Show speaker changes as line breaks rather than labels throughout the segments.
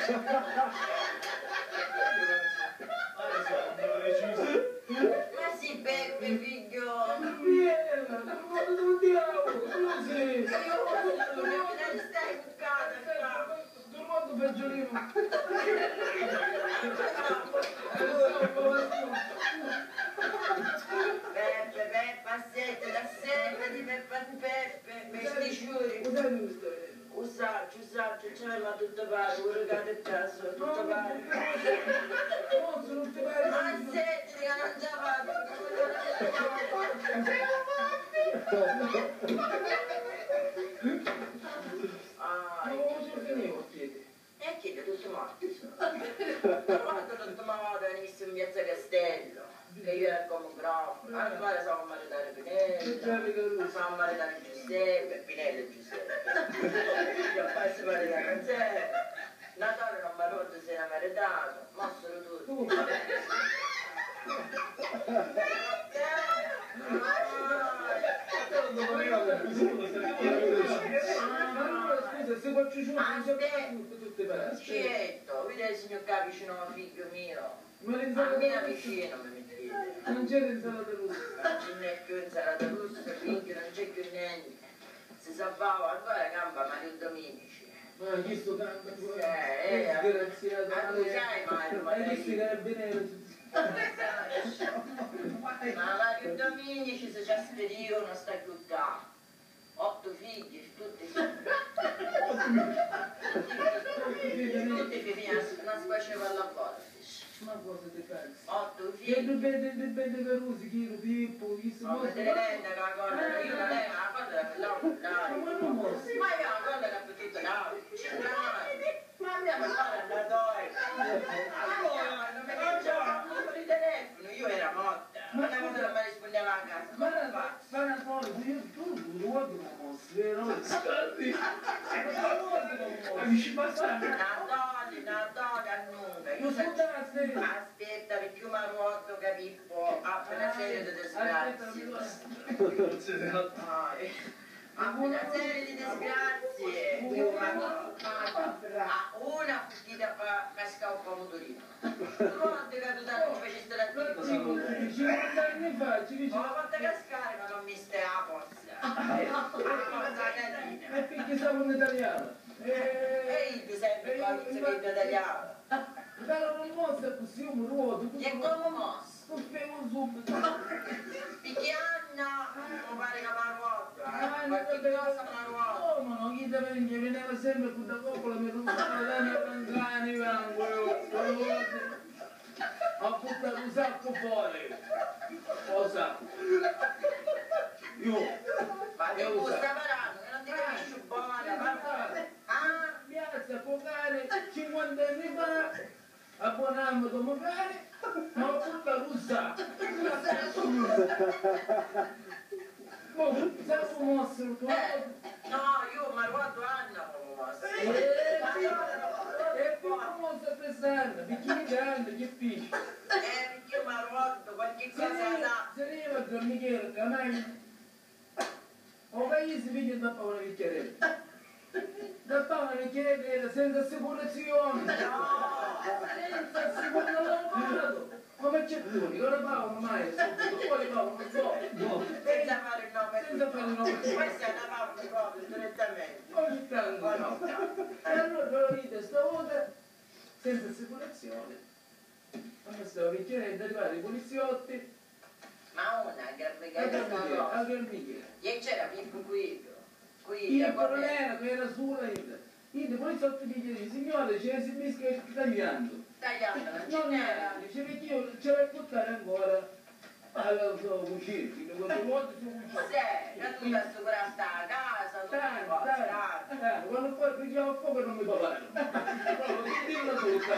Ma sì, Beppe, figlio.
Non ti amo, scusi.
Io stai bucata,
Dormando peggiorino.
Beppe, aspetta, assettati, Peppe, mi stai sciuri. Usaccio, ce l'abbiamo tutto pare, pure che è caso, tutto pare.
Non ti pare.
Assettati, che non già vado. E chi è tutto morto? Quando tutto morto venisse in piazza Castello, che io ero come bravo, allora siamo maritare Pinello, siamo maritare Giuseppe, Pinello e Giuseppe. Io poi si maritare con sé, Natale non mi ha rotto se era maritato, mossero tutti.
Se faccio giù,
Scietto, vedi il signor qua vicino a figlio mio.
Ma
A me vicino mi mettete.
non c'è l'insalata russa.
Non c'è più insalata russa, figlio, non c'è più niente. Si salvava ancora gamba Mario Dominici.
Ma chi sto canta?
Disgraziato. Ma tu sai mai,
hai visto i carabinieri?
Ma Mario Dominici se ci ha spedito non sta più da. 8 figli, tutti figli. Tutti figli, non faceva la volta.
Ma cosa ti pensi?
8
Che
figli.
dipende per usi, chi lo Pippo, chi si
Ma te ne rende la cosa, io non è una cosa da
Ma non mossi.
ma io una cosa da tutto là, ma andiamo a fare il datore. Allora, non mi facciamo il telefono, io era morta, una volta non mi rispondeva a casa.
Ma una cosa, tu ruoti una mossa, vero? Scardi. Amici passati.
Natale, annunca. Io aspetta, perché io mi ruoto, capippo, appena serie di disgrazie. Una serie di disgrazie. Una fuggita per cascare un pomodorino. Quanto che tu tanto faceste la tipo?
50 anni fa ci
Ma
diceva...
l'ho fatta cascare, ma non mi stai a posta.
E perché siamo in italiano?
Ehi, tu sempre qua che sei italiano.
Però non mossa così un ruoto.
E come mosso?
Non spiego subito.
Perché Anna non pare che mi ha ruoto. Qualche cosa mi ha ruoto.
No, ma chi te veniva sempre con la coppola, mi rubava la mia panzani, ho buttato un sacco fuori. Lo sacco. Io.
Ma che tu stai parlando? Che non ti capisci buona, ma... Ah?
Piazza, Pocare, 50 anni fa, abbonammo come cane, ma ho buttato un sacco. Sacco mosso,
No, io mi guardo Anna come mosso.
e poi mosso a pesare, bicchiere grande, che pisci.
Perché io mi guardo qualche cosa da...
Se ne va a Michele, canai. O paese figlio da Paolo Vicchiarelli. Da Paolo Vicchiarelli senza assicurazione.
No!
Senza assicurazione. Come c'è tu? Io la Paolo mai, subito. Poi Paolo non so.
Senza fare il nome.
Senza fare il nome.
Questa è una pausa proprio, direttamente.
Ogni tanto. E allora ve lo dite, stavolta senza assicurazione. Quando stavo Vicchiarelli, arrivare i poliziotti.
Ma una garregata
Anche il Michele.
e c'era Pippo Guido.
Il problema che era sulla Inde. Inde poi sotto mi chiede, signore, c'è si mi scherzi tagliando.
Tagliando,
Non era, dice perché io ce l'ho buttare ancora alla sua cucina, quando vuoto su cucina.
Sì, la tutta assicurata sta a casa, tutte le cose.
Quando poi prendiamo a fuoco non mi parlano. Proprio che dirla tutta,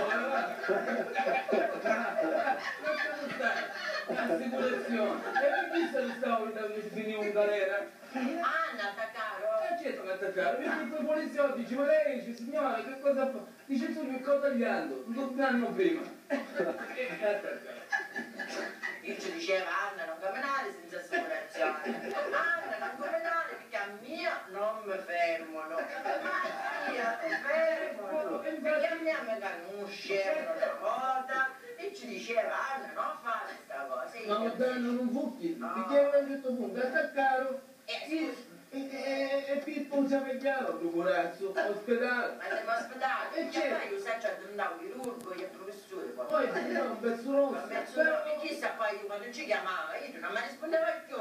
lasciamo stare. Assicurazione. E perché se ne stavo vedendo che finiva in galera?
Anna, attaccaro.
Certo che attaccare, perché quei poliziotti dice, ma lei dice, signora, che cosa fa? Dice tu mi sto tagliando, 2 anni prima.
Io ci diceva Anna non camminare senza assicurazione. Anna non camminare perché a mia non mi fermano. Ma io mi fermano. Perché a mia mi non uscivano una volta e ci diceva Anna non fare questa cosa.
Ma un danno non fucchi, perché a un certo punto attaccarono e Pippo ci aveva chiaro, procurazzo, ospedale.
Ma siamo ospedali,
E
perché poi io sempre andavo chirurgo e il professore.
Poi no, un pezzo rosso.
E chissà poi quando ci chiamava, io non mi rispondeva più.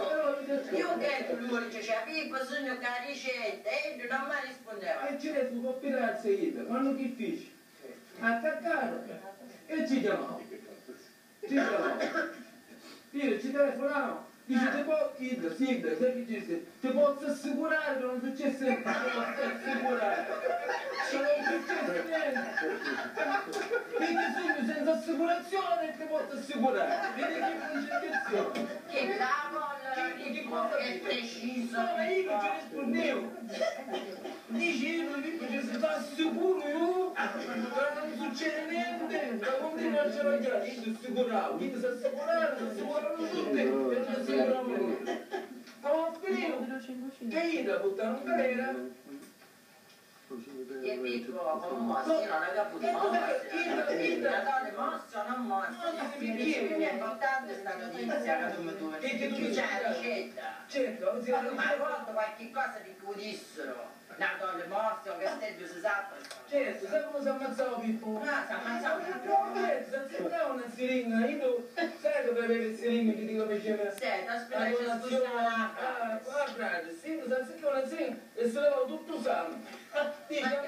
Io che lui diceva Pippo sogno che la ricetta e io non mi rispondeva.
E ci resto con Pirazza Ida, quando che fece? Attaccarono e ci chiamavano. Io ci telefonavo. Dice, ti può, Ida, Sigda, sai che dice? Ti posso assicurare che non successe niente, ti posso assicurare. Che non successe niente. Quindi subito senza assicurazione ti posso assicurare. Vedi che concentrazione.
Che bravo, che preciso.
Ma io non ci rispondevo. Dice, io se sta sicuro io, non succede niente, ma continua a cercare, io ti assicuravo, quindi si assicurano tutti, e non assicuravo noi. Ma finito, che io da buttare un galera,
che Pippo, con mossi, non hai capito, la donna mossa o non mossa? L'importante è sta notizia, che tu c'è la ricetta.
certo,
Ma quando qualche cosa ti dissero, la donna mossa o che stai si sa.
certo, sai come si ammazzava Pippo?
Ah, si ammazzava Pippo.
Certo, si ammazzava una siringa, io sai dove aveva il siringa che dico faceva?
Senta, aspetta che ci spostava.
Ah, guarda, sì, si ammazzava una siringa e si levava tutto il sangue. Dice,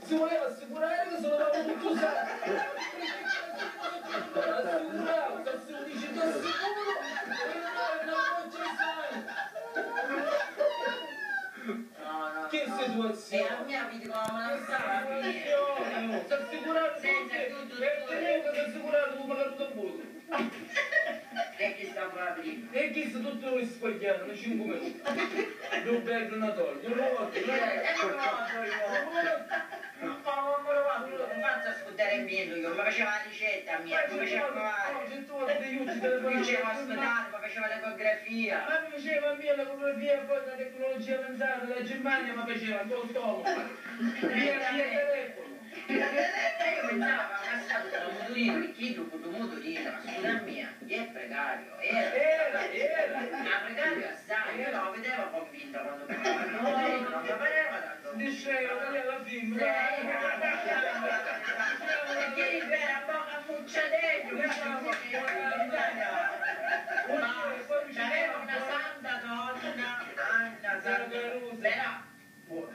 si voleva assicurare che si levava tutto il sangue. Assicuravo, si dice, ti assicuro che non hai una goccia di sangue.
No.
Che situazione?
E a me mi dicono, ma non sa,
Si assicurato tutti, per tenere che si assicurato tu magari tutto il voto.
e che sta proprio.
E chi sta tutto lo sbagliato, nei 5 minuti. Due belli una toglia, una volta,
Non faccio ascoltare meglio, io mi faceva la ricetta mia, mi faceva provare. Diceva ospedale, mi faceva l'ecografia.
Ma mi faceva mia l'ecografia, poi la tecnologia avanzata, la Germania mi faceva il tuo stomaco. Via telefono.
Io pensavo, ma stato da motorino, perché io dopo motorino, ma scusa mia, è precario,
Era.
Ma precario assai, io non lo vedevo convinta quando parlava, non mi pareva tanto.
Diceva, alla fine.
Perché era poca mucciadello, c'aveva una santa donna, Anna Santa Rosa,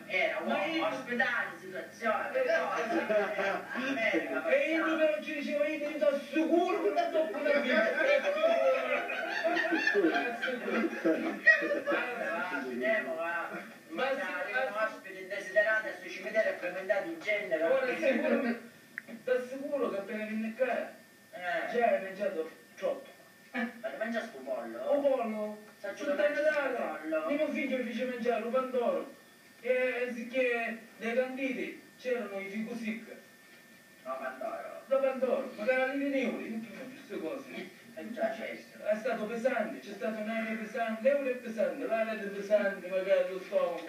era un ospedale, situazione,
E io però ci diceva, io ti assicuro che non tocco una vita.
Ma un ospite indesiderato e sui cimiteri è frequentato in genere.
Ora t'assicuro che appena vieni qua, già hai mangiato troppo.
Ma ti mangia sto pollo?
Un pollo,
Faccio
tutta Natale, mio figlio mi fece mangiare un pandoro. E anziché dei canditi c'erano i figu sic.
No, pandoro.
Da pandoro, magari li neuri, queste cose.
È già cesso.
È stato pesante, c'è stato un aereo pesante, l'euro è pesante, l'aereo è pesante, magari lo stomaco.